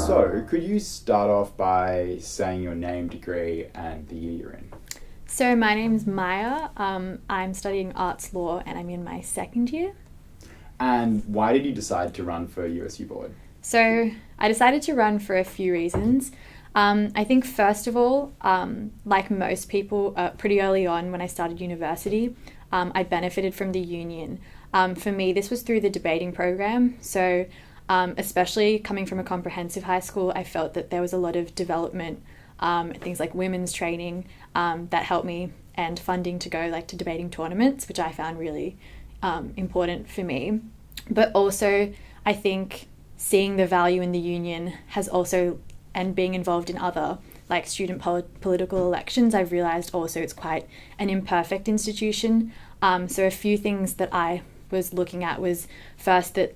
So, could you start off by saying your name, degree, and the year you're in? So my name's Maya. I'm studying arts law and I'm in my second year. And why did you decide to run for USU board? So I decided to run for a few reasons. I think first of all, like most people, pretty early on when I started university, I benefited from the union. For me, this was through the debating program. So especially coming from a comprehensive high school, I felt that there was a lot of development, things like women's training that helped me, and funding to go to debating tournaments, which I found really important for me. But also, I think seeing the value in the union has also, and being involved in other student political elections, I've realised also it's quite an imperfect institution. So a few things that I was looking at was first that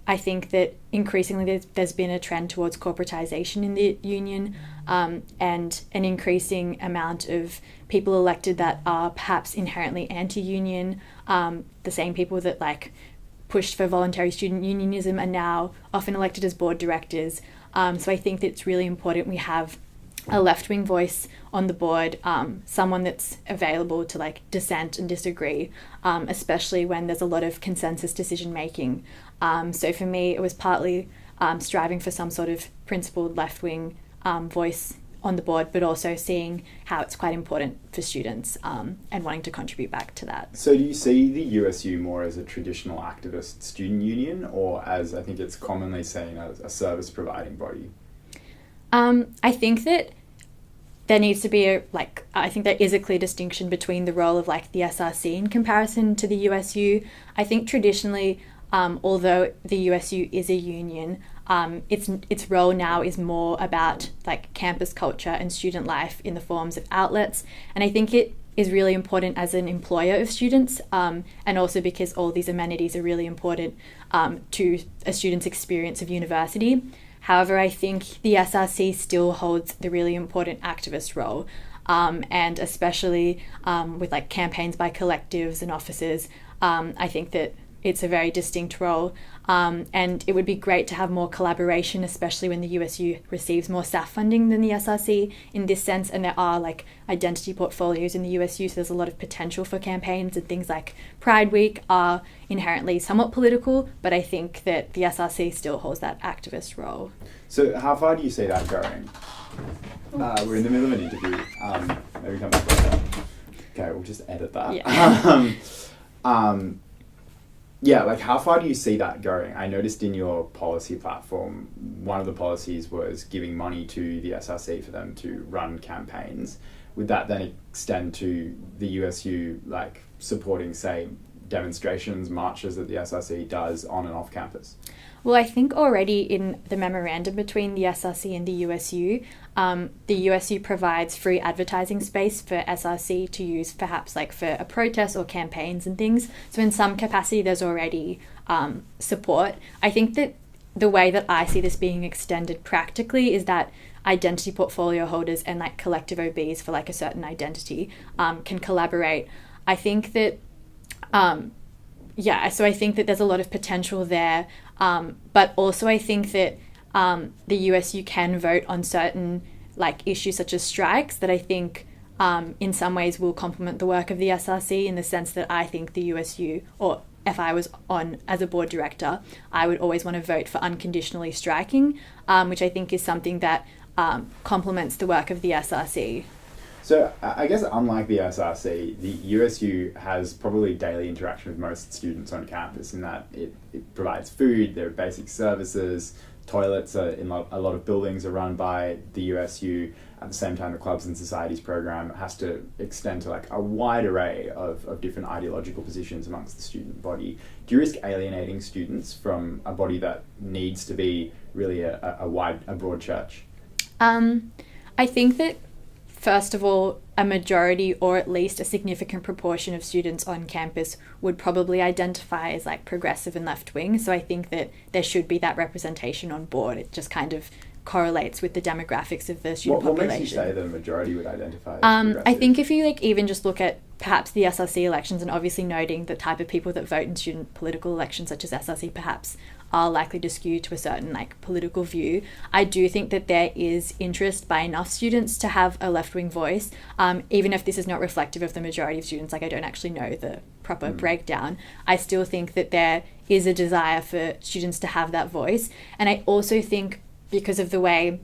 I think that increasingly there's been a trend towards corporatization in the union, and an increasing amount of people elected that are perhaps inherently anti-union. The same people that pushed for voluntary student unionism are now often elected as board directors. So I think that it's really important we have a left-wing voice on the board, someone that's available to dissent and disagree, especially when there's a lot of consensus decision-making. So for me, it was partly striving for some sort of principled left-wing voice on the board, but also seeing how it's quite important for students and wanting to contribute back to that. So do you see the USU more as a traditional activist student union, or as, I think it's commonly seen, as a service providing body? I think that there needs to be I think there is a clear distinction between the role of the SRC in comparison to the USU. I think traditionally, although the USU is a union, its role now is more about campus culture and student life in the forms of outlets. And I think it is really important as an employer of students, and also because all these amenities are really important to a student's experience of university. However, I think the SRC still holds the really important activist role, and especially with campaigns by collectives and officers, I think that it's a very distinct role, and it would be great to have more collaboration, especially when the USU receives more staff funding than the SRC in this sense. And there are identity portfolios in the USU, so there's a lot of potential for campaigns, and things like Pride Week are inherently somewhat political, but I think that the SRC still holds that activist role. So how far do you see that going? We're in the middle of an interview. Maybe come back later. Okay, we'll just edit that. Yeah. How far do you see that going? I noticed in your policy platform, one of the policies was giving money to the SRC for them to run campaigns. Would that then extend to the USU, supporting, say, demonstrations, marches that the SRC does on and off campus? Well, I think already in the memorandum between the SRC and the USU provides free advertising space for SRC to use, perhaps for a protest or campaigns and things. So in some capacity, there's already support. I think that the way that I see this being extended practically is that identity portfolio holders and collective OBs for a certain identity can collaborate. I think that so I think that there's a lot of potential there, but also I think that the USU can vote on certain issues such as strikes that I think in some ways will complement the work of the SRC, in the sense that I think the USU, or if I was on as a board director, I would always want to vote for unconditionally striking, which I think is something that complements the work of the SRC. So I guess unlike the SRC, the USU has probably daily interaction with most students on campus, in that it provides food, there are basic services, toilets in a lot of buildings are run by the USU. At the same time, the Clubs and Societies program has to extend to a wide array of different ideological positions amongst the student body. Do you risk alienating students from a body that needs to be really a broad church? I think that first of all, a majority or at least a significant proportion of students on campus would probably identify as progressive and left-wing. So I think that there should be that representation on board. It just kind of correlates with the demographics of the student population. What makes you say the majority would identify as progressive? I think if you even just look at perhaps the SRC elections, and obviously noting the type of people that vote in student political elections such as SRC perhaps are likely to skew to a certain like political view. I do think that there is interest by enough students to have a left-wing voice, even if this is not reflective of the majority of students. Like, I don't actually know the proper breakdown. I still think that there is a desire for students to have that voice. And I also think because of the way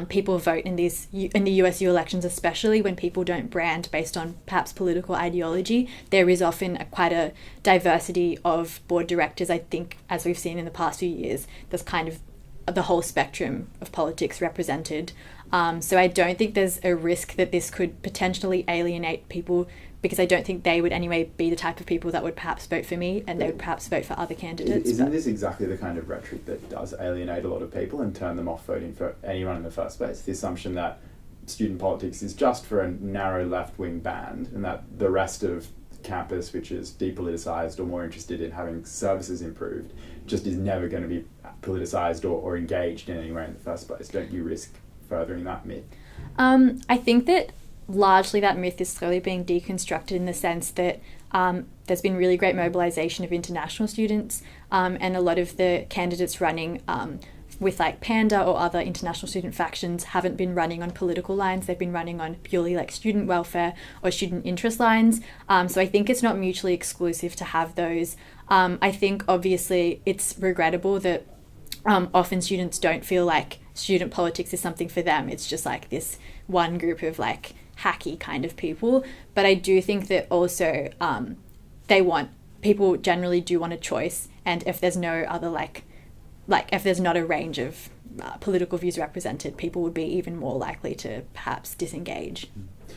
people vote in the USU elections, especially when people don't brand based on perhaps political ideology, there is often quite a diversity of board directors. I think, as we've seen in the past few years, there's kind of the whole spectrum of politics represented. So I don't think there's a risk that this could potentially alienate people, because I don't think they would anyway be the type of people that would perhaps vote for me, and they would perhaps vote for other candidates. Isn't this exactly the kind of rhetoric that does alienate a lot of people and turn them off voting for anyone in the first place? The assumption that student politics is just for a narrow left-wing band, and that the rest of campus, which is depoliticised or more interested in having services improved, just is never going to be politicised or engaged in any way in the first place. Don't you risk furthering that myth? I think that largely that myth is slowly being deconstructed, in the sense that there's been really great mobilisation of international students, and a lot of the candidates running with like Panda or other international student factions haven't been running on political lines. They've been running on purely like student welfare or student interest lines. So I think it's not mutually exclusive to have those. I think obviously it's regrettable that often students don't feel like student politics is something for them. It's just like this one group of like hacky kind of people. But I do think that also people generally do want a choice, and if there's no other like if there's not a range of political views represented, people would be even more likely to perhaps disengage.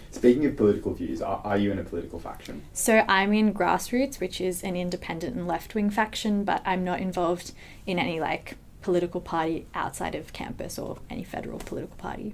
Speaking of political views, are you in a political faction? So I'm in Grassroots, which is an independent and left-wing faction, but I'm not involved in any like political party outside of campus or any federal political party.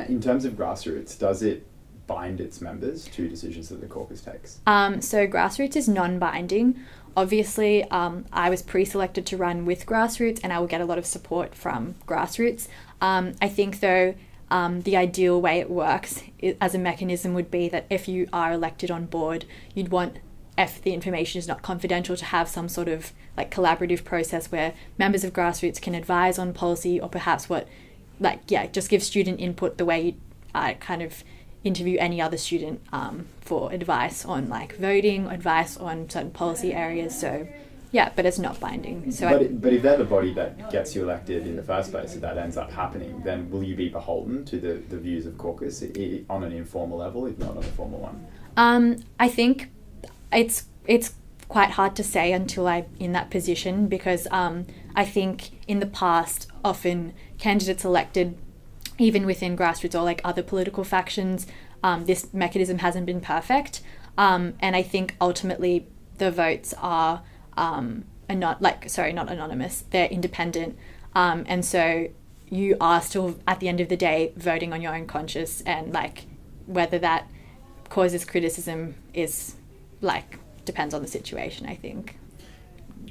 In terms of Grassroots, does it bind its members to decisions that the caucus takes? So Grassroots is non-binding. Obviously, I was pre-selected to run with Grassroots, and I will get a lot of support from Grassroots. I think, though, the ideal way it works as a mechanism would be that if you are elected on board, you'd want, if the information is not confidential, to have some sort of like collaborative process where members of Grassroots can advise on policy, or perhaps just give student input the way you kind of interview any other student for advice on like voting, advice on certain policy areas. So yeah, but it's not binding. So but if they're the body that gets you elected in the first place, if that ends up happening, then will you be beholden to the views of caucus on an informal level, if not on a formal one? I think it's quite hard to say until I'm in that position, because I think in the past often candidates elected even within Grassroots or like other political factions, this mechanism hasn't been perfect. And I think ultimately the votes are not anonymous, they're independent. And so you are still, at the end of the day, voting on your own conscience, and like whether that causes criticism is like, depends on the situation, I think.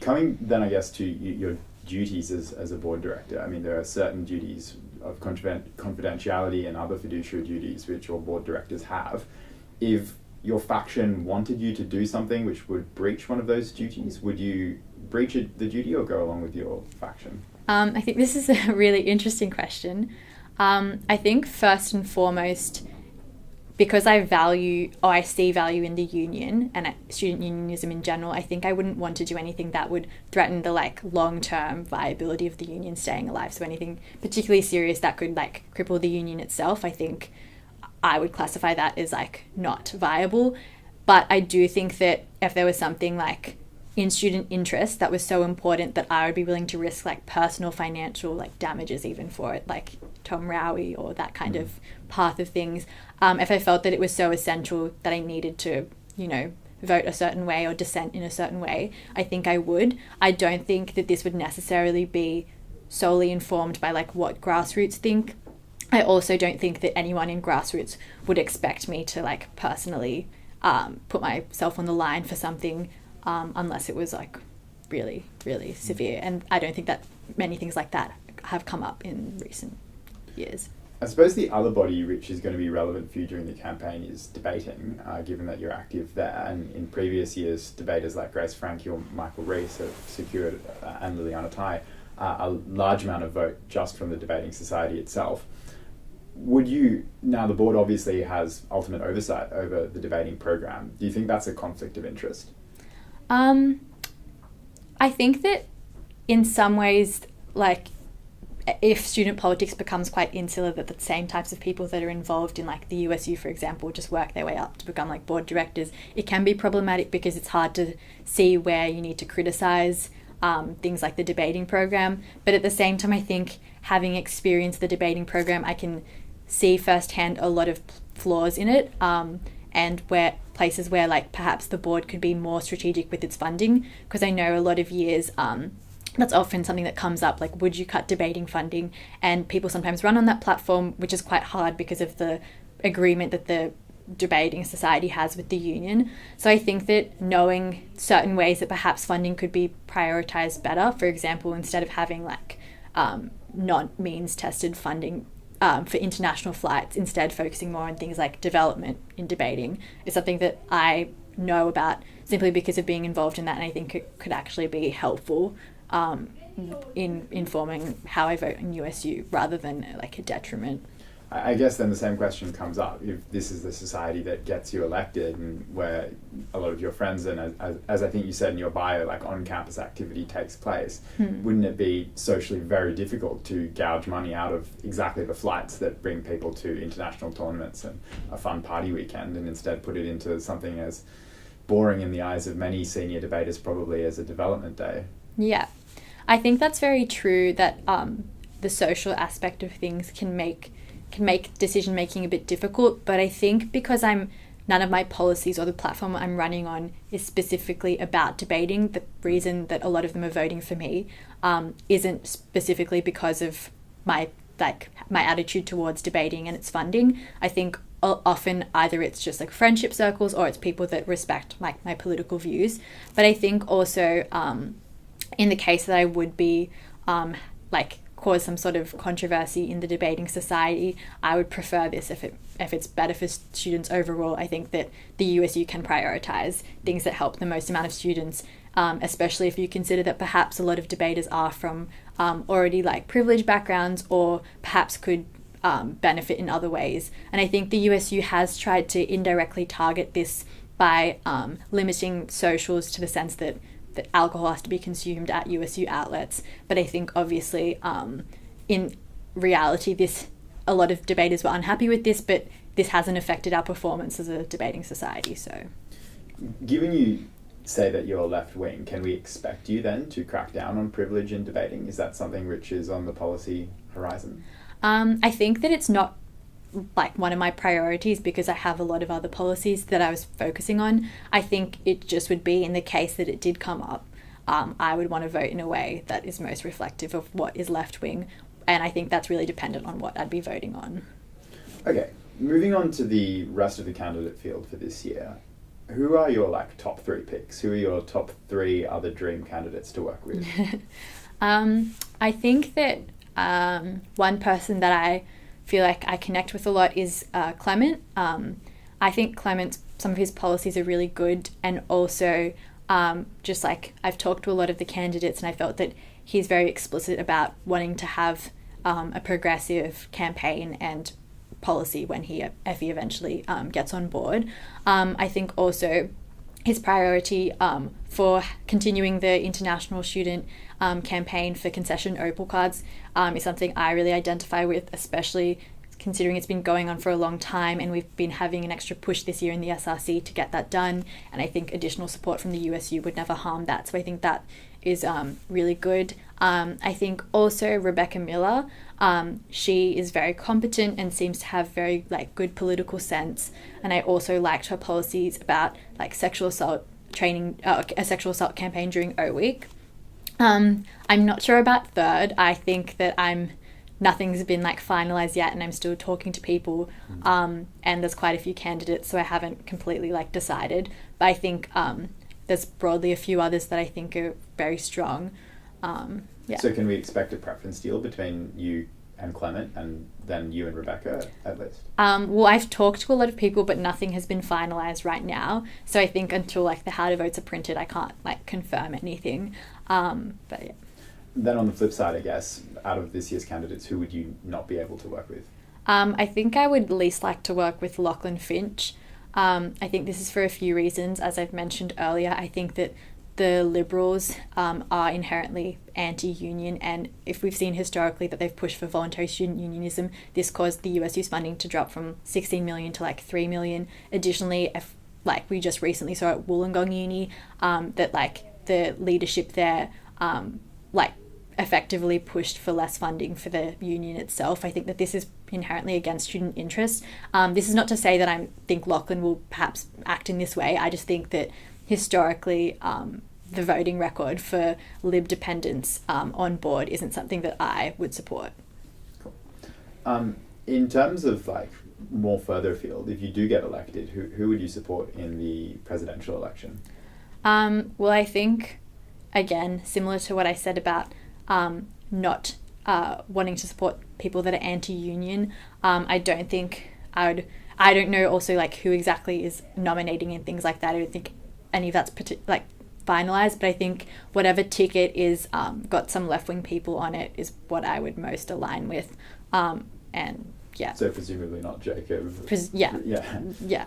Coming then, I guess, to your duties as a board director, I mean, there are certain duties of confidentiality and other fiduciary duties which all board directors have. If your faction wanted you to do something which would breach one of those duties, would you breach the duty or go along with your faction? I think this is a really interesting question. I think first and foremost, because I see value in the union and student unionism in general, I think I wouldn't want to do anything that would threaten the like long-term viability of the union staying alive. So anything particularly serious that could like cripple the union itself, I think I would classify that as like not viable. But I do think that if there was something like in student interest that was so important that I would be willing to risk like personal financial like damages even for it, like Tom Rowie or that kind of path of things. If I felt that it was so essential that I needed to, vote a certain way or dissent in a certain way, I think I would. I don't think that this would necessarily be solely informed by like what Grassroots think. I also don't think that anyone in Grassroots would expect me to like personally put myself on the line for something unless it was like really, really severe. And I don't think that many things like that have come up in recent years. I suppose the other body which is going to be relevant for you during the campaign is debating, given that you're active there. And in previous years, debaters like Grace Frankie or Michael Rees have secured, and Liliana Tai, a large amount of vote just from the Debating Society itself. Would you, now the board obviously has ultimate oversight over the debating program, do you think that's a conflict of interest? I think that in some ways, like, if student politics becomes quite insular, that the same types of people that are involved in like the USU, for example, just work their way up to become like board directors, it can be problematic because it's hard to see where you need to criticise things like the debating program. But at the same time, I think having experienced the debating program, I can see firsthand a lot of flaws in it, and where places where like perhaps the board could be more strategic with its funding, because I know a lot of years that's often something that comes up, like, would you cut debating funding? And people sometimes run on that platform, which is quite hard because of the agreement that the debating society has with the union. So I think that knowing certain ways that perhaps funding could be prioritised better, for example, instead of having like non-means tested funding for international flights, instead focusing more on things like development in debating, is something that I know about simply because of being involved in that, and I think it could actually be helpful in informing how I vote in USU rather than like a detriment. I guess then the same question comes up. If this is the society that gets you elected and where a lot of your friends and as I think you said in your bio, like on-campus activity takes place, wouldn't it be socially very difficult to gouge money out of exactly the flights that bring people to international tournaments and a fun party weekend, and instead put it into something as boring in the eyes of many senior debaters probably as a development day? Yeah. I think that's very true, that the social aspect of things can make decision making a bit difficult, but I think because none of my policies or the platform I'm running on is specifically about debating, the reason that a lot of them are voting for me isn't specifically because of my attitude towards debating and its funding. I think often either it's just like friendship circles or it's people that respect like my political views. But I think also in the case that I would be cause some sort of controversy in the debating society, I would prefer this if it's better for students overall. I think that the USU can prioritise things that help the most amount of students, especially if you consider that perhaps a lot of debaters are from already like privileged backgrounds or perhaps could benefit in other ways. And I think the USU has tried to indirectly target this by limiting socials to the sense that alcohol has to be consumed at USU outlets. But I think obviously in reality a lot of debaters were unhappy with this, but this hasn't affected our performance as a debating society. So given you say that you're left wing, can we expect you then to crack down on privilege in debating? Is that something which is on the policy horizon? I think that it's not like one of my priorities because I have a lot of other policies that I was focusing on. I think it just would be in the case that it did come up, I would want to vote in a way that is most reflective of what is left wing, and I think that's really dependent on what I'd be voting on. Okay, moving on to the rest of the candidate field for this year, who are your top 3 picks? Who are your top 3 other dream candidates to work with? I think that one person that I feel like I connect with a lot is Clement. I think Clement, some of his policies are really good, and also just like I've talked to a lot of the candidates and I felt that he's very explicit about wanting to have a progressive campaign and policy when if he eventually gets on board. I think also his priority for continuing the international student campaign for concession Opal cards is something I really identify with, especially considering it's been going on for a long time and we've been having an extra push this year in the SRC to get that done, and I think additional support from the USU would never harm that, so I think that is really good. I think also Rebecca Miller, she is very competent and seems to have very good political sense, and I also liked her policies about sexual assault training, a sexual assault campaign during O Week. I'm not sure about third. I think that nothing's been finalized yet, and I'm still talking to people, and there's quite a few candidates, so I haven't completely decided. But I think there's broadly a few others that I think are very strong. Yeah. So can we expect a preference deal between you and Clement, and then you and Rebecca at least? Well, I've talked to a lot of people, but nothing has been finalised right now. So I think until like the how to votes are printed, I can't like confirm anything. But yeah. Then on the flip side, I guess, out of this year's candidates, who would you not be able to work with? I think I would least like to work with Lachlan Finch. I think this is for a few reasons. As I've mentioned earlier, I think that the Liberals are inherently anti-union, and if we've seen historically that they've pushed for voluntary student unionism, this caused the USU's funding to drop from 16 million to like 3 million. Additionally, if, like we just recently saw at Wollongong Uni, that like the leadership there like effectively pushed for less funding for the union itself. I think that this is inherently against student interest. This is not to say that I think Lachlan will perhaps act in this way. I just think that historically the voting record for Lib dependents on board isn't something that I would support. Cool. In terms of like more further afield, if you do get elected, who would you support in the presidential election? Well, I think, again, similar to what I said about not wanting to support people that are anti-union, I don't think I don't know also like who exactly is nominating and things like that. I don't think any of that's like finalized, but I think whatever ticket is got some left-wing people on it is what I would most align with. And yeah. So presumably not Jacob. Yeah.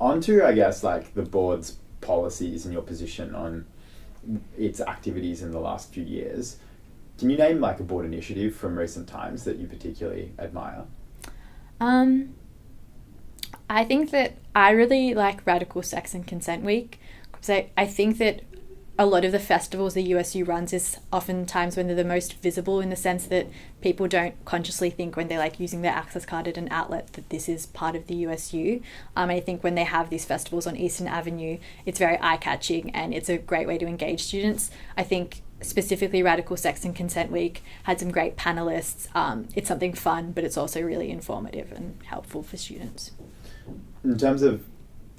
On to, I guess, like the board's policies and your position on its activities in the last few years. Can you name like a board initiative from recent times that you particularly admire? I think that I really like Radical Sex and Consent Week, because I think that a lot of the festivals the USU runs is oftentimes when they're the most visible, in the sense that people don't consciously think when they're like using their access card at an outlet that this is part of the USU. I think when they have these festivals on Eastern Avenue, it's very eye-catching and it's a great way to engage students. I think specifically Radical Sex and Consent Week had some great panelists. It's something fun, but it's also really informative and helpful for students. In terms of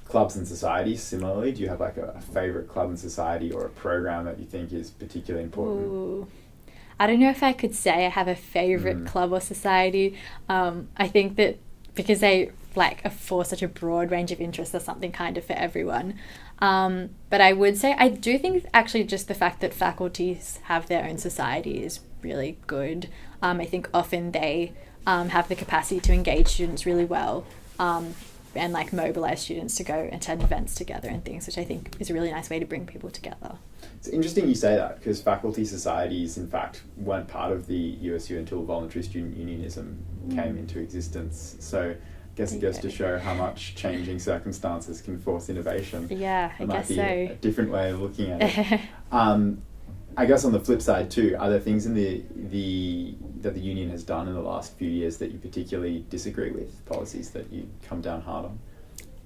clubs and societies, similarly, do you have like a favourite club and society or a program that you think is particularly important? Ooh. I don't know if I could say I have a favourite club or society. I think that because they like are for such a broad range of interests, there's something kind of for everyone. But I would say I do think actually just the fact that faculties have their own society is really good. I think often they have the capacity to engage students really well. And like mobilize students to go attend events together and things, which I think is a really nice way to bring people together. It's interesting you say that, because faculty societies in fact weren't part of the USU until voluntary student unionism came into existence. So I guess it goes to show how much changing circumstances can force innovation. Yeah, I guess so. It might be a different way of looking at it. I guess on the flip side too, are there things in that the union has done in the last few years that you particularly disagree with, policies that you come down hard on?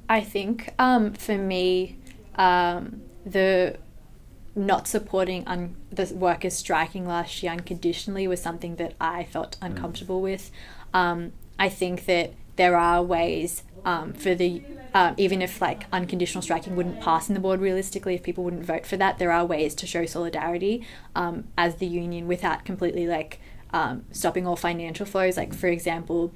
I think for me, the not supporting the workers striking last year unconditionally was something that I felt uncomfortable with. I think that there are ways for the even if like unconditional striking wouldn't pass in the board realistically, if people wouldn't vote for that, there are ways to show solidarity as the union without completely like stopping all financial flows. Like for example,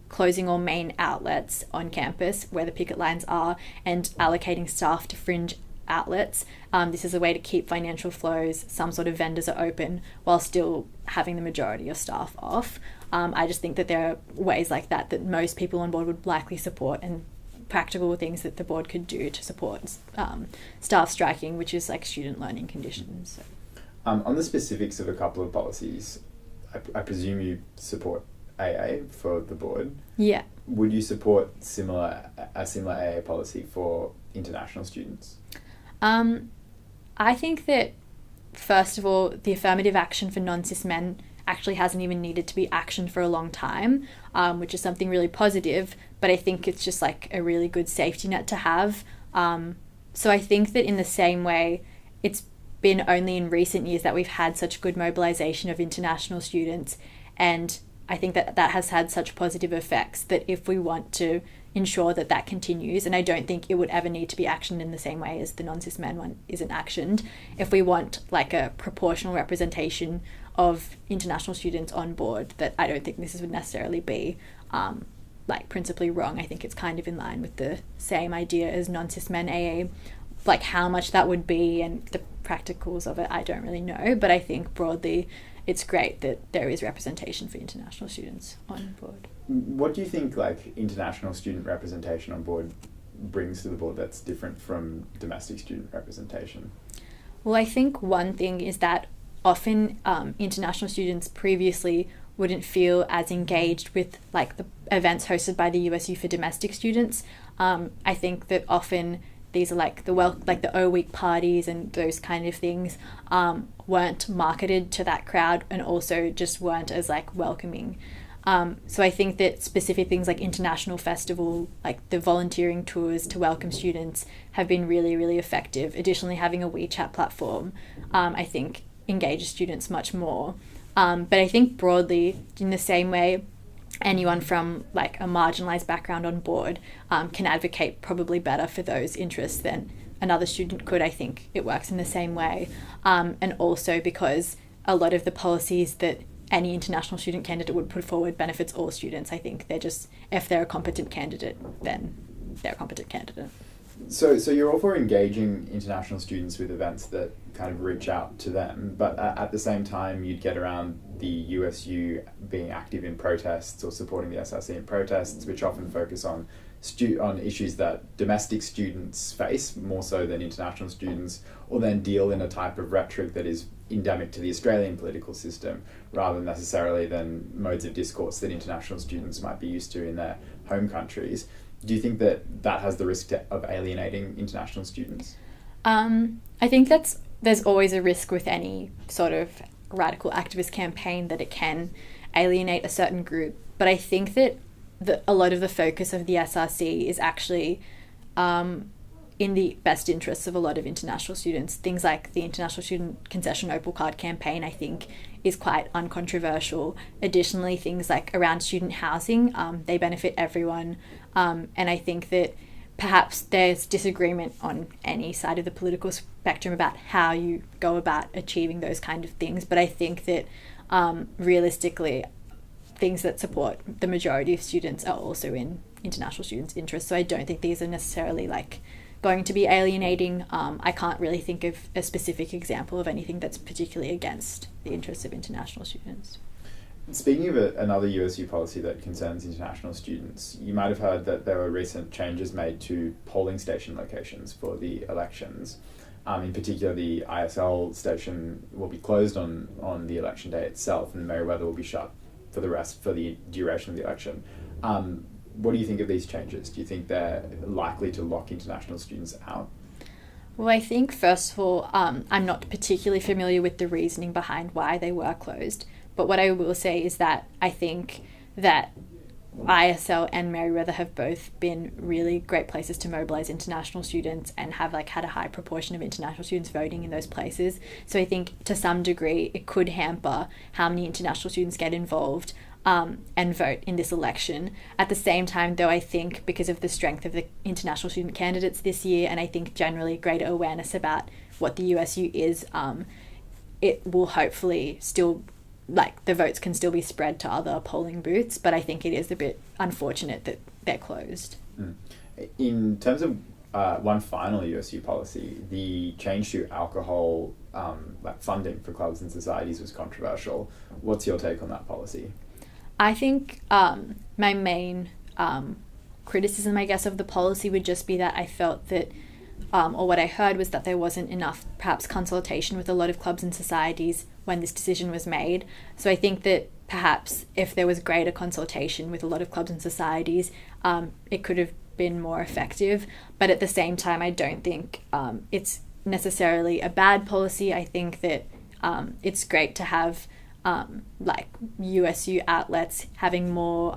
closing all main outlets on campus where the picket lines are and allocating staff to fringe outlets. This is a way to keep financial flows, some sort of vendors are open while still having the majority of staff off. I just think that there are ways like that most people on board would likely support, and practical things that the board could do to support staff striking, which is like student learning conditions. On the specifics of a couple of policies, I presume you support AA for the board. Yeah. Would you support a similar AA policy for international students? I think that, first of all, the affirmative action for non-cis men actually hasn't even needed to be actioned for a long time, which is something really positive, but I think it's just like a really good safety net to have. So I think that in the same way, it's been only in recent years that we've had such good mobilization of international students, and I think that has had such positive effects that if we want to ensure that that continues, and I don't think it would ever need to be actioned in the same way as the non-cis men one isn't actioned, if we want like a proportional representation of international students on board, that I don't think this would necessarily be like principally wrong. I think it's kind of in line with the same idea as non-cis men AA. Like how much that would be and the practicals of it, I don't really know, but I think broadly it's great that there is representation for international students on board. What do you think like international student representation on board brings to the board that's different from domestic student representation? Well, I think one thing is that often international students previously wouldn't feel as engaged with like the events hosted by the USU for domestic students. I think that often these are like the O Week parties and those kind of things weren't marketed to that crowd, and also just weren't as like welcoming. So I think that specific things like international festival, like the volunteering tours to welcome students, have been really, really effective. Additionally, having a WeChat platform, I think engages students much more. But I think broadly, in the same way, anyone from like a marginalized background on board can advocate probably better for those interests than another student could. I think it works in the same way. And also because a lot of the policies that any international student candidate would put forward benefits all students. I think if they're a competent candidate, then they're a competent candidate. So you're all for engaging international students with events that kind of reach out to them, but at the same time you'd get around the USU being active in protests or supporting the SRC in protests, which often focus on issues that domestic students face more so than international students, or then deal in a type of rhetoric that is endemic to the Australian political system rather than necessarily than modes of discourse that international students might be used to in their home countries. Do you think that has the risk of alienating international students? I think there's always a risk with any sort of radical activist campaign that it can alienate a certain group. But I think that a lot of the focus of the SRC is actually in the best interests of a lot of international students. Things like the International Student Concession Opal Card campaign, I think, is quite uncontroversial. Additionally, things like around student housing, they benefit everyone. And I think that perhaps there's disagreement on any side of the political spectrum about how you go about achieving those kind of things. But I think that realistically, things that support the majority of students are also in international students' interests. So I don't think these are necessarily like going to be alienating. I can't really think of a specific example of anything that's particularly against the interests of international students. Speaking of another USU policy that concerns international students, you might have heard that there were recent changes made to polling station locations for the elections. In particular, the ISL station will be closed on the election day itself, and Merewether will be shut for the duration of the election. What do you think of these changes? Do you think they're likely to lock international students out? Well, I think, first of all, I'm not particularly familiar with the reasoning behind why they were closed. But what I will say is that I think that ISL and Merewether have both been really great places to mobilise international students and have like had a high proportion of international students voting in those places. So I think to some degree it could hamper how many international students get involved and vote in this election. At the same time, though, I think because of the strength of the international student candidates this year, and I think generally greater awareness about what the USU is, it will hopefully still, like, the votes can still be spread to other polling booths, but I think it is a bit unfortunate that they're closed. In terms of one final USU policy, the change to alcohol funding for clubs and societies was controversial. What's your take on that policy? I think my main criticism, I guess, of the policy would just be that I felt that, or what I heard was that there wasn't enough, perhaps, consultation with a lot of clubs and societies when this decision was made. So I think that perhaps if there was greater consultation with a lot of clubs and societies, it could have been more effective. But at the same time, I don't think it's necessarily a bad policy. I think that it's great to have like USU outlets having more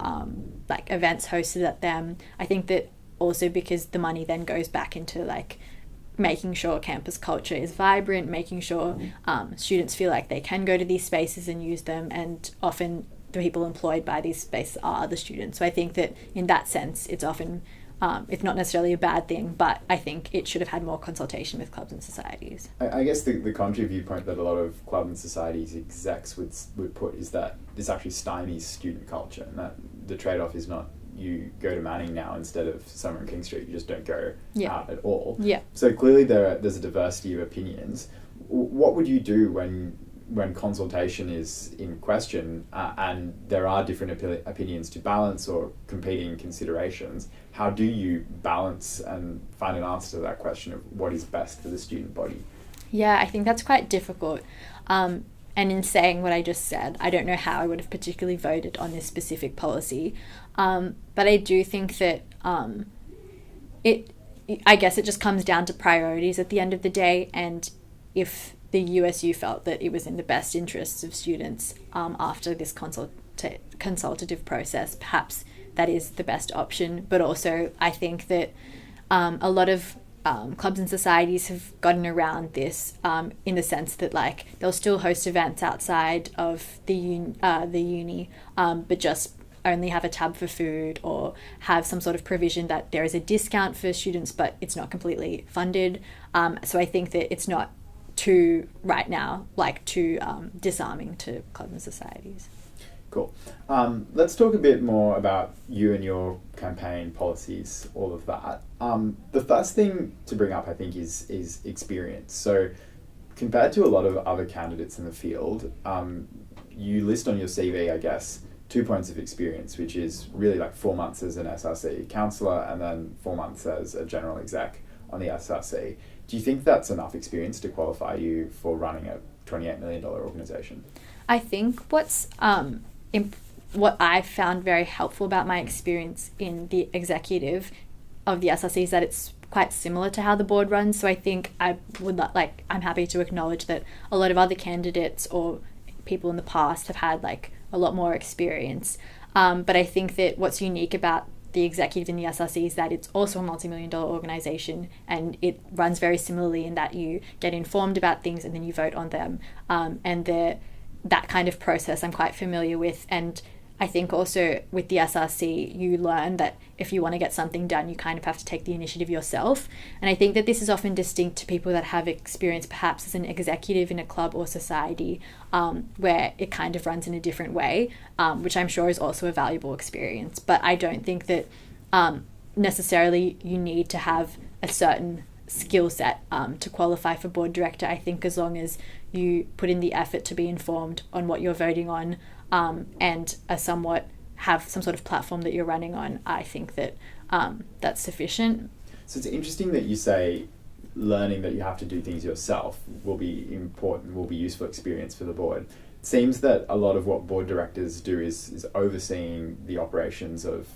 like events hosted at them. I think that also because the money then goes back into like making sure campus culture is vibrant, making sure students feel like they can go to these spaces and use them, and often the people employed by these spaces are the students. So I think that in that sense it's often it's not necessarily a bad thing, but I think it should have had more consultation with clubs and societies. I guess the contrary viewpoint that a lot of club and societies execs would put is that this actually stymies student culture, and that the trade-off is not you go to Manning now instead of somewhere in King Street, you just don't go out at all. Yeah. So clearly there's a diversity of opinions. What would you do when consultation is in question and there are different opinions to balance or competing considerations? How do you balance and find an answer to that question of what is best for the student body? Yeah, I think that's quite difficult. And in saying what I just said, I don't know how I would have particularly voted on this specific policy. But I do think that I guess it just comes down to priorities at the end of the day. And if the USU felt that it was in the best interests of students after this consultative process, perhaps that is the best option. But also I think that a lot of clubs and societies have gotten around this in the sense that like they'll still host events outside of the uni, but just only have a tab for food or have some sort of provision that there is a discount for students, but it's not completely funded. So I think that it's not too disarming to clubs and societies. Cool. Let's talk a bit more about you and your campaign policies, all of that. The first thing to bring up, I think, is experience. So compared to a lot of other candidates in the field, you list on your CV, I guess, 2 points of experience, which is really like 4 months as an SRC counsellor and then 4 months as a general exec on the SRC. Do you think that's enough experience to qualify you for running a $28 million organisation? I think what I found very helpful about my experience in the executive of the SRC is that it's quite similar to how the board runs. So I think I'm happy to acknowledge that a lot of other candidates or people in the past have had like a lot more experience. But I think that what's unique about the executive in the SRC is that it's also a multi-million-dollar organisation, and it runs very similarly in that you get informed about things and then you vote on them. And that kind of process I'm quite familiar with. And I think also with the SRC, you learn that if you want to get something done, you kind of have to take the initiative yourself. And I think that this is often distinct to people that have experience perhaps as an executive in a club or society, where it kind of runs in a different way, which I'm sure is also a valuable experience. But I don't think that necessarily you need to have a certain skill set to qualify for board director. I think as long as you put in the effort to be informed on what you're voting on, and have some sort of platform that you're running on, I think that that's sufficient. So it's interesting that you say learning that you have to do things yourself will be important, will be useful experience for the board. It seems that a lot of what board directors do is overseeing the operations of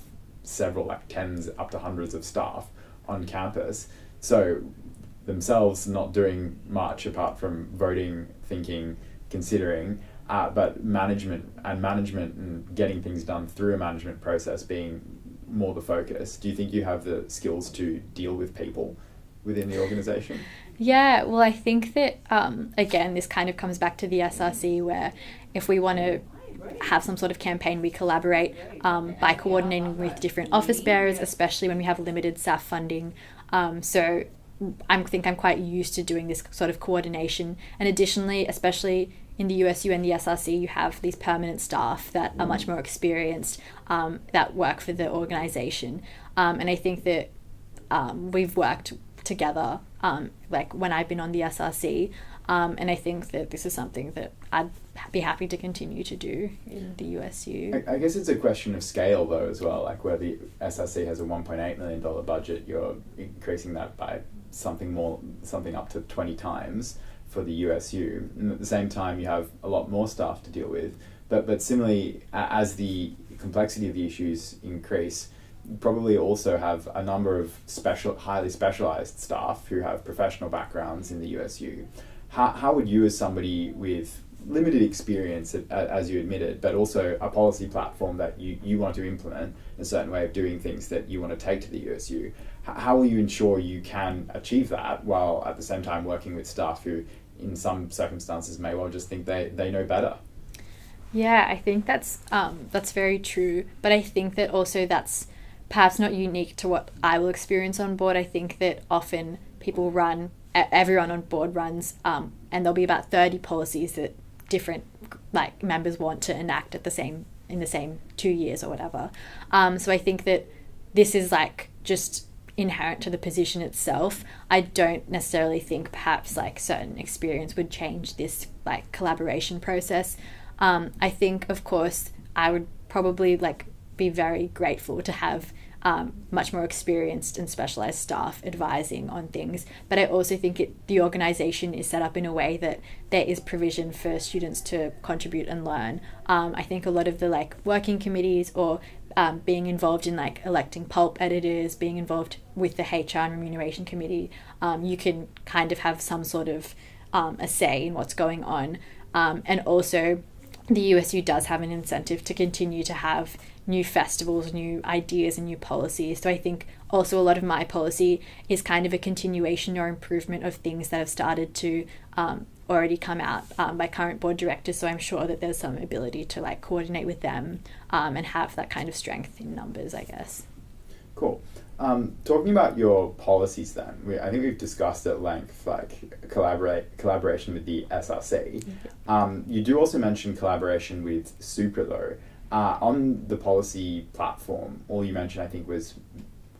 several, like tens up to hundreds of staff on campus. So themselves not doing much apart from voting, thinking, considering, but management and getting things done through a management process being more the focus. Do you think you have the skills to deal with people within the organisation? Yeah, well, I think that, again, this kind of comes back to the SRC, where if we want to have some sort of campaign, we collaborate by coordinating with different office bearers, especially when we have limited staff funding. So I think I'm quite used to doing this sort of coordination. And additionally, especially in the USU and the SRC, you have these permanent staff that are much more experienced, that work for the organisation. And I think that we've worked together, like when I've been on the SRC, and I think that this is something that I'd be happy to continue to do in the USU. I guess it's a question of scale though as well, like where the SRC has a $1.8 million budget, you're increasing that by something up to 20 times for the USU, and at the same time you have a lot more staff to deal with, but similarly, as the complexity of the issues increase, you probably also have a number of highly specialized staff who have professional backgrounds in the USU. How would you, as somebody with limited experience, as you admitted, but also a policy platform that you want to implement, a certain way of doing things that you want to take to the USU, how will you ensure you can achieve that while at the same time working with staff who in some circumstances may well just think they know better? Yeah, I think that's very true, but I think that also that's perhaps not unique to what I will experience on board. I think that often people run, everyone on board runs, and there'll be about 30 policies that different like members want to enact in the same 2 years or whatever. So I think that this is like just inherent to the position itself. I don't necessarily think perhaps like certain experience would change this like collaboration process. I think, of course, I would probably like be very grateful to have much more experienced and specialized staff advising on things, but I also think the organization is set up in a way that there is provision for students to contribute and learn. I think a lot of the like working committees or being involved in like electing pulp editors, being involved with the HR and remuneration committee, you can kind of have some sort of a say in what's going on. And also the USU does have an incentive to continue to have new festivals, new ideas and new policies. So I think also a lot of my policy is kind of a continuation or improvement of things that have started to already come out by current board directors. So I'm sure that there's some ability to like coordinate with them and have that kind of strength in numbers, I guess. Cool. Talking about your policies then, I think we've discussed at length like collaboration with the SRC. You do also mention collaboration with Supra though. On the policy platform, all you mentioned I think was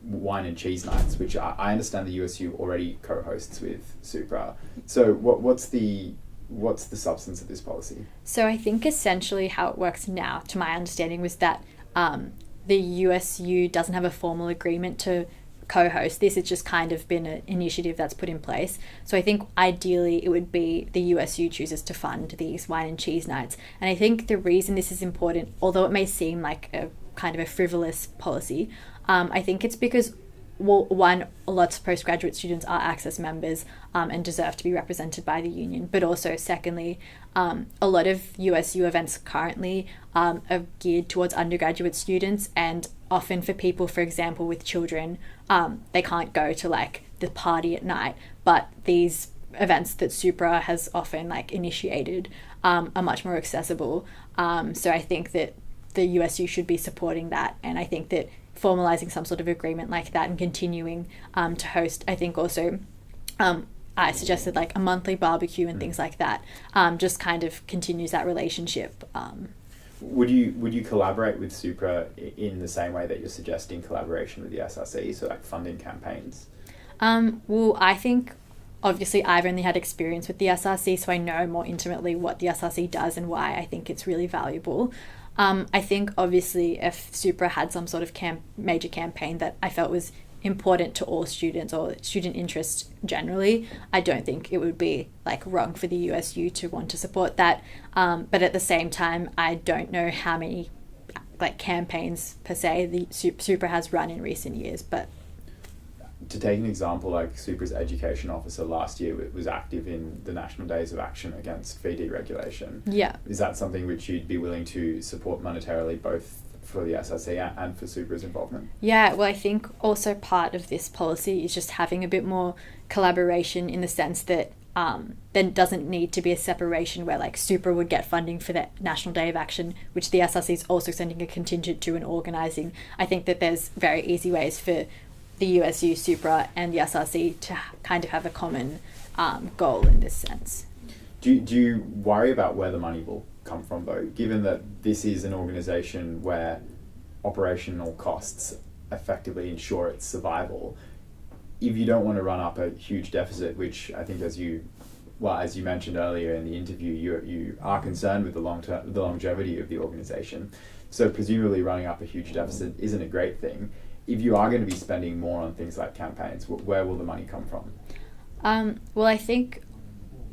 wine and cheese nights, which I understand the USU already co-hosts with Supra. So what's the substance of this policy? So I think essentially how it works now, to my understanding, was that the USU doesn't have a formal agreement to co-host this. It's just kind of been an initiative that's put in place. So I think ideally it would be the USU chooses to fund these wine and cheese nights. And I think the reason this is important, although it may seem like a kind of a frivolous policy, I think it's because, well, one, lots of postgraduate students are Access members and deserve to be represented by the union. But also, secondly, a lot of USU events currently are geared towards undergraduate students, and often for people, for example, with children, they can't go to like the party at night. But these events that Supra has often like initiated are much more accessible. So I think that the USU should be supporting that, and I think that formalizing some sort of agreement like that and continuing to host, I think also I suggested like a monthly barbecue and things like that, just kind of continues that relationship. Would you collaborate with Supra in the same way that you're suggesting collaboration with the SRC, so like funding campaigns? Well, I think obviously I've only had experience with the SRC, so I know more intimately what the SRC does and why I think it's really valuable. I think obviously if Supra had some sort of major campaign that I felt was important to all students or student interest generally, I don't think it would be like wrong for the USU to want to support that. But at the same time, I don't know how many like campaigns per se the Supra has run in recent years. But to take an example, like Supra's education officer last year was active in the National Days of Action against fee deregulation. Yeah. Is that something which you'd be willing to support monetarily, both for the SRC and for Supra's involvement? Yeah, well, I think also part of this policy is just having a bit more collaboration in the sense that there doesn't need to be a separation where like Supra would get funding for the National Day of Action, which the SRC is also sending a contingent to and organising. I think that there's very easy ways for the USU, Supra and the SRC to kind of have a common goal in this sense. Do you worry about where the money will come from though, given that this is an organisation where operational costs effectively ensure its survival? If you don't want to run up a huge deficit, which I think as you mentioned earlier in the interview, you are concerned with the longevity of the organisation, so presumably running up a huge deficit isn't a great thing. If you are going to be spending more on things like campaigns, where will the money come from? Well, I think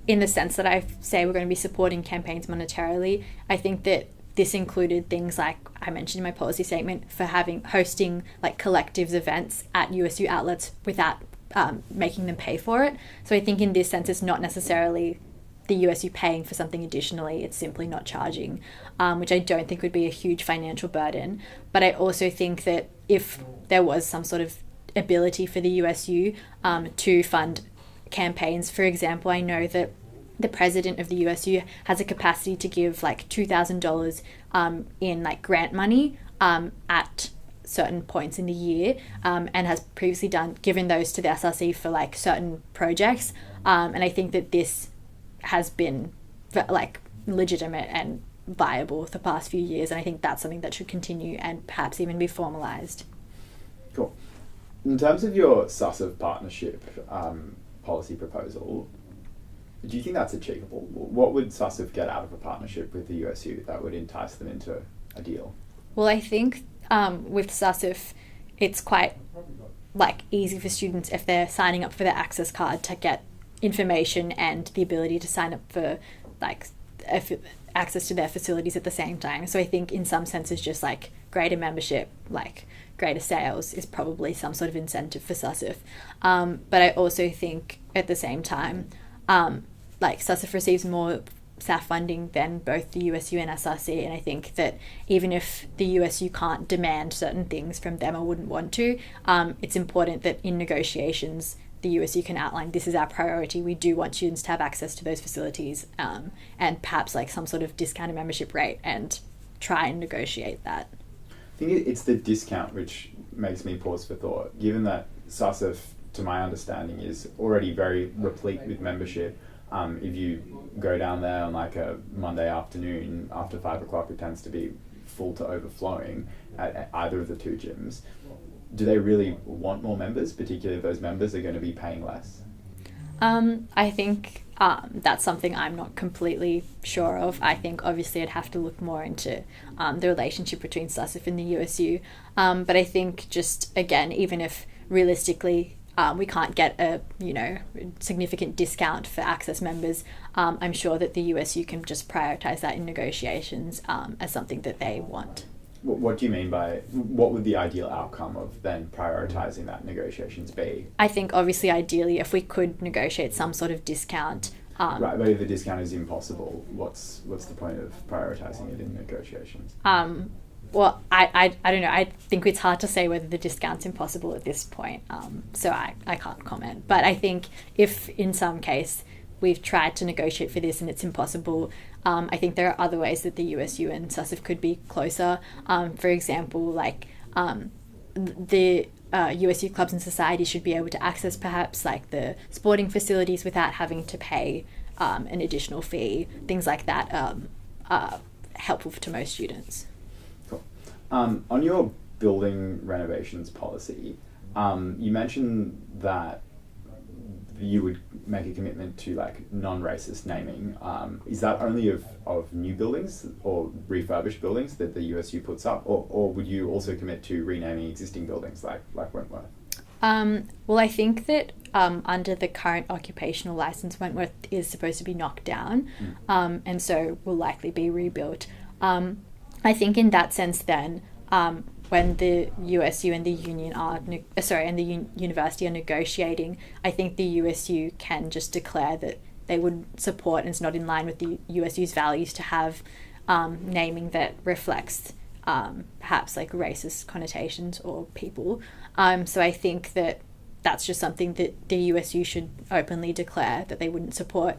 in the sense that I say we're going to be supporting campaigns monetarily, I think that this included things like I mentioned in my policy statement for hosting like collectives events at USU outlets without making them pay for it. So I think in this sense, it's not necessarily the USU paying for something additionally, it's simply not charging, which I don't think would be a huge financial burden. But I also think that if there was some sort of ability for the USU to fund campaigns, for example, I know that the president of the USU has a capacity to give like $2,000 in like grant money at certain points in the year, and has previously given those to the SRC for like certain projects. And I think that this has been like legitimate and viable for the past few years, and I think that's something that should continue and perhaps even be formalised. Cool. In terms of your SUSF partnership policy proposal, do you think that's achievable? What would SUSF get out of a partnership with the USU that would entice them into a deal? Well, I think with SUSF, it's quite like easy for students if they're signing up for their access card to get information and the ability to sign up for like access to their facilities at the same time. So I think in some senses just like greater membership, like greater sales is probably some sort of incentive for SUSF. But I also think at the same time, like SUSF receives more staff funding than both the USU and SRC, and I think that even if the USU can't demand certain things from them or wouldn't want to, it's important that in negotiations the USU can outline this is our priority. We do want students to have access to those facilities, and perhaps like some sort of discounted membership rate, and try and negotiate that. I think it's the discount which makes me pause for thought, given that SUSF, to my understanding, is already very replete with membership. If you go down there on like a Monday afternoon after 5 o'clock, it tends to be full to overflowing at either of the two gyms. Do they really want more members, particularly if those members are going to be paying less? I think that's something I'm not completely sure of. I think obviously I'd have to look more into the relationship between SUSF and the USU. But I think just, again, even if realistically we can't get a significant discount for access members, I'm sure that the USU can just prioritise that in negotiations as something that they want. What do you mean by, what would the ideal outcome of then prioritising that negotiations be? I think obviously ideally if we could negotiate some sort of discount. Right, but if the discount is impossible, what's the point of prioritising it in negotiations? Well, I don't know. I think it's hard to say whether the discount's impossible at this point. So I can't comment. But I think if in some case we've tried to negotiate for this and it's impossible, I think there are other ways that the USU and SUSF could be closer. For example, like the USU clubs and societies should be able to access perhaps like the sporting facilities without having to pay an additional fee. Things like that are helpful to most students. Cool. On your building renovations policy, you mentioned that you would make a commitment to like non-racist naming. Is that only of new buildings or refurbished buildings that the USU puts up, or would you also commit to renaming existing buildings like Wentworth? Well, I think that under the current occupational license, Wentworth is supposed to be knocked down, and so will likely be rebuilt. I think in that sense then, when the USU and the union university are negotiating, I think the USU can just declare that they would support, and it's not in line with the USU's values to have naming that reflects perhaps like racist connotations or people. So I think that that's just something that the USU should openly declare that they wouldn't support.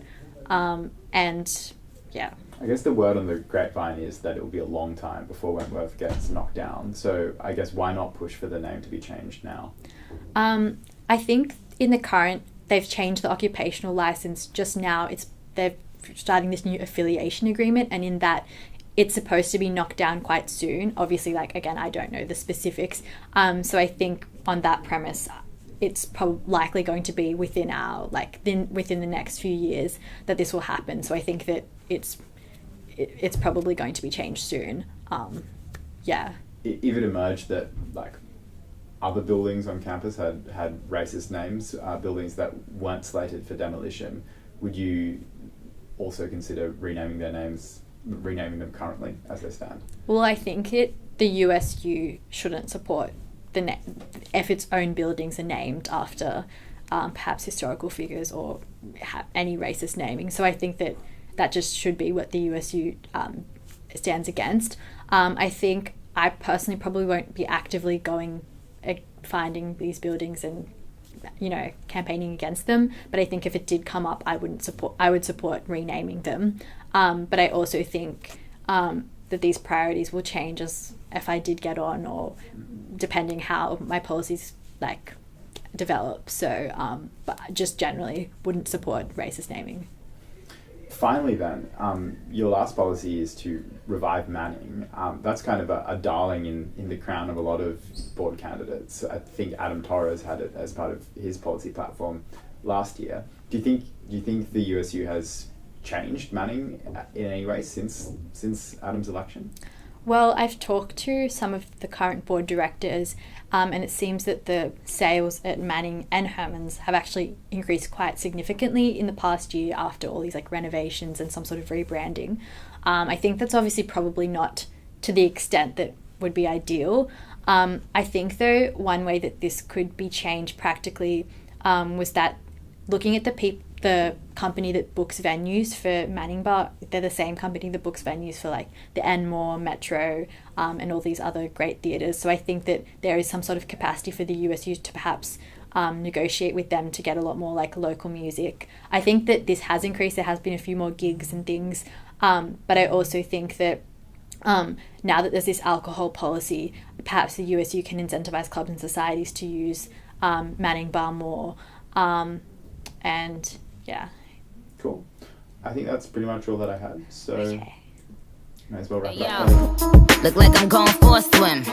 And yeah. I guess the word on the grapevine is that it will be a long time before Wentworth gets knocked down. So I guess why not push for the name to be changed now? I think in the current, they've changed the occupational license just now. They're starting this new affiliation agreement, and in that it's supposed to be knocked down quite soon. Obviously, like, again, I don't know the specifics. So I think on that premise, it's probably likely going to be within the next few years that this will happen. So I think that it's probably going to be changed soon. Yeah. If it emerged that like other buildings on campus had racist names, buildings that weren't slated for demolition, would you also consider renaming them currently as they stand? Well, I think the USU shouldn't support if its own buildings are named after perhaps historical figures or any racist naming. So I think that just should be what the USU stands against. I think I personally probably won't be actively finding these buildings and campaigning against them, but I think if it did come up, I would support renaming them. But I also think that these priorities will change as if I did get on, or depending how my policies like develop. So, but just generally wouldn't support racist naming. Finally then, your last policy is to revive Manning. That's kind of a darling in the crown of a lot of board candidates. I think Adam Torres had it as part of his policy platform last year. Do you think the USU has changed Manning in any way since Adam's election? Well, I've talked to some of the current board directors, and it seems that the sales at Manning and Herman's have actually increased quite significantly in the past year after all these like renovations and some sort of rebranding. I think that's obviously probably not to the extent that would be ideal. I think though one way that this could be changed practically was that looking at the company that books venues for Manning Bar, they're the same company that books venues for like the Enmore, Metro, and all these other great theatres. So I think that there is some sort of capacity for the USU to perhaps negotiate with them to get a lot more like local music. I think that this has increased. There has been a few more gigs and things, but I also think that now that there's this alcohol policy, perhaps the USU can incentivize clubs and societies to use Manning Bar more. And yeah. Cool. I think that's pretty much all that I had. So Okay. May as well wrap it up. Look like I'm going for a swim.